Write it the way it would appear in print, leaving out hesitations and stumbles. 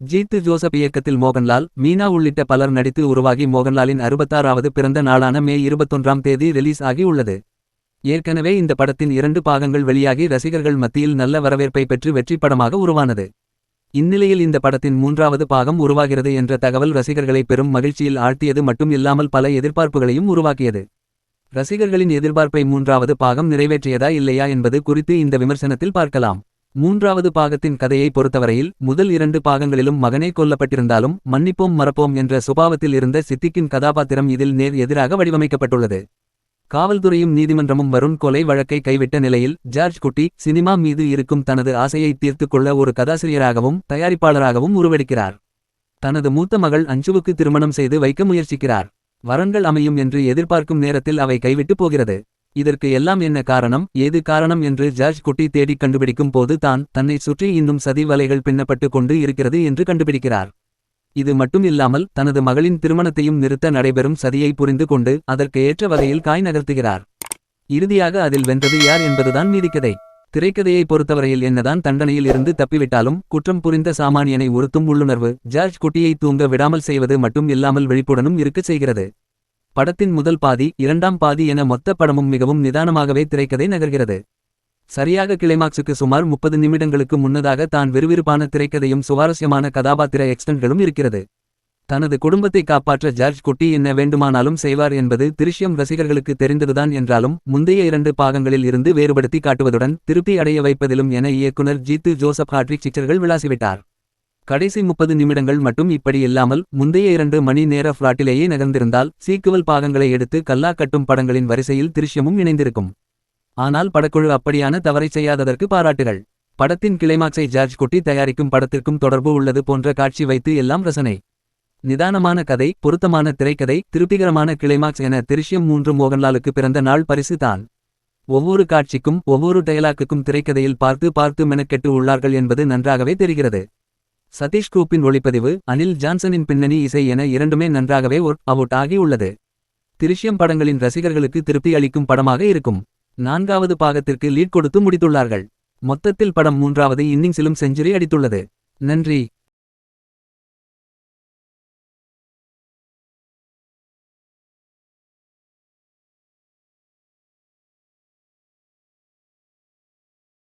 Jeethu Joseph இயக்கத்தில் மோகன்லால், மீனா உள்ளிட்ட பலர் நடித்து உருவாகி மோகன்லாலின் 66வது பிறந்த நாளான மே 21ஆம் தேதி ரிலீஸ் ஆகி உள்ளது. ஏற்கனவே இந்த படத்தின் 2 பாகங்கள் வெளியாகி ரசிகர்கள் மத்தியில் நல்ல வரவேற்பை பெற்று வெற்றி படமாக உருவானது. இந்நிலையில் இந்த படத்தின் 3வது பாகம் உருவாகிறது என்ற தகவல் ரசிகர்களை பெரும் மகிழ்ச்சியில் ஆழ்த்தியது மட்டும் இல்லாமல் பல எதிர்பார்ப்புகளையும் உருவாக்கியது. ரசிகர்களின் எதிர்பார்ப்பை 3வது பாகம் நிறைவேற்றியதா இல்லையா என்பது குறித்து இந்த விமர்சனத்தில் பார்க்கலாம். 3வது பாகத்தின் கதையை பொறுத்தவரையில் முதல் 2 பாகங்களிலும் மகனே கொல்லப்பட்டிருந்தாலும் மன்னிப்போம் மறப்போம் என்ற சுபாவத்தில் இருந்த சித்திக்கின் கதாபாத்திரம் இதில் நேர் எதிராக வடிவமைக்கப்பட்டுள்ளது. காவல்துறையும் நீதிமன்றமும் வருண் கொலை வழக்கை கைவிட்ட நிலையில் ஜார்ஜ் குட்டி சினிமா மீது இருக்கும் தனது ஆசையை தீர்த்துக் கொள்ள ஒரு கதாசிரியராகவும் தயாரிப்பாளராகவும் உருவெடுக்கிறார். தனது மூத்த மகள் அஞ்சுவுக்கு திருமணம் செய்து வைக்க முயற்சிக்கிறார். வரன்கள் அமையும் என்று எதிர்பார்க்கும் நேரத்தில் அவை கைவிட்டு போகிறது. இதற்கு எல்லாம் என்ன காரணம், ஏது காரணம் என்று ஜார்ஜ் குட்டி தேடிக் கண்டுபிடிக்கும் போது தன்னை சுற்றி இன்னும் சதி வலைகள் பின்னப்பட்டு கொண்டு இருக்கிறது என்று கண்டுபிடிக்கிறார். இது மட்டும் இல்லாமல் தனது மகளின் திருமணத்தையும் நிறுத்த நடைபெறும் சதியை புரிந்து கொண்டு அதற்கு ஏற்ற வகையில் காய் நகர்த்துகிறார். இறுதியாக அதில் வென்றது யார் என்பதுதான் மீதிக்கதை. திரைக்கதையை பொறுத்தவரையில் என்னதான் தண்டனையில் இருந்து தப்பிவிட்டாலும் குற்றம் புரிந்த சாமானியனை உறுத்தும் உள்ளுணர்வு ஜார்ஜ் குட்டியை தூங்க விடாமல் செய்வது மட்டும் இல்லாமல் விழிப்புடனும் இருக்கச் செய்கிறது. படத்தின் முதல் பாதி, 2ஆம் பாதி என மொத்த படமும் மிகவும் நிதானமாகவே திரைக்கதை நகர்கிறது. சரியாக கிளைமாக்ஸுக்கு சுமார் 30 நிமிடங்களுக்கு முன்னதாக விறுவிறுப்பான திரைக்கதையும் சுவாரஸ்யமான கதாபாத்திர எக்ஸ்டன்ட்களும் இருக்கிறது. தனது குடும்பத்தை காப்பாற்ற ஜார்ஜ் குட்டி என்ன வேண்டுமானாலும் செய்வார் என்பது திருஷ்யம் ரசிகர்களுக்கு தெரிந்ததுதான் என்றாலும் முந்தைய 2 பாகங்களில் இருந்து வேறுபடுத்தி காட்டுவதுடன் திருப்தி அடைய வைப்பதிலும் என இயக்குனர் ஜீத்து ஜோசப் ஹாட்ரிக் சிக்சர்கள் விளாசிவிட்டார். கடைசி 30 நிமிடங்கள் மட்டும் இப்படி இல்லாமல் முந்தைய 2 மணி நேர ஃப்ளாட்டிலேயே நகர்ந்திருந்தால் சீக்குவல் பாகங்களை எடுத்து கல்லா கட்டும் படங்களின் வரிசையில் திருஷ்யமும் இணைந்திருக்கும். ஆனால் படக்குழு அப்படியான தவறை செய்யாததற்கு பாராட்டுகள். படத்தின் கிளைமாக்ஸை ஜார்ஜ் குட்டி தயாரிக்கும் படத்திற்கும் தொடர்பு உள்ளது போன்ற காட்சி வைத்து எல்லாம் ரசனை. நிதானமான கதை, பொருத்தமான திரைக்கதை, திருப்திகரமான கிளைமாக்ஸ் என திருஷ்யம் 3 மோகன்லாலுக்கு பிறந்த நாள் பரிசு தான். ஒவ்வொரு காட்சிக்கும் ஒவ்வொரு டயலாக்குக்கும் திரைக்கதையில் பார்த்து மெனக்கெட்டு உள்ளார்கள் என்பது நன்றாகவே தெரிகிறது. சதீஷ் குரூப்பின் ஒளிப்பதிவு, அனில் ஜான்சனின் பின்னணி இசை என இரண்டுமே நன்றாகவே ஒர்க் அவுட் ஆகி உள்ளது. திருஷ்யம் படங்களின் ரசிகர்களுக்கு திருப்தி அளிக்கும் படமாக இருக்கும். 4வது பாகத்திற்கு லீட் கொடுத்து முடித்துள்ளார்கள். மொத்தத்தில் படம் 3வது இன்னிங்ஸிலும் செஞ்சுரி அடித்துள்ளது. நன்றி.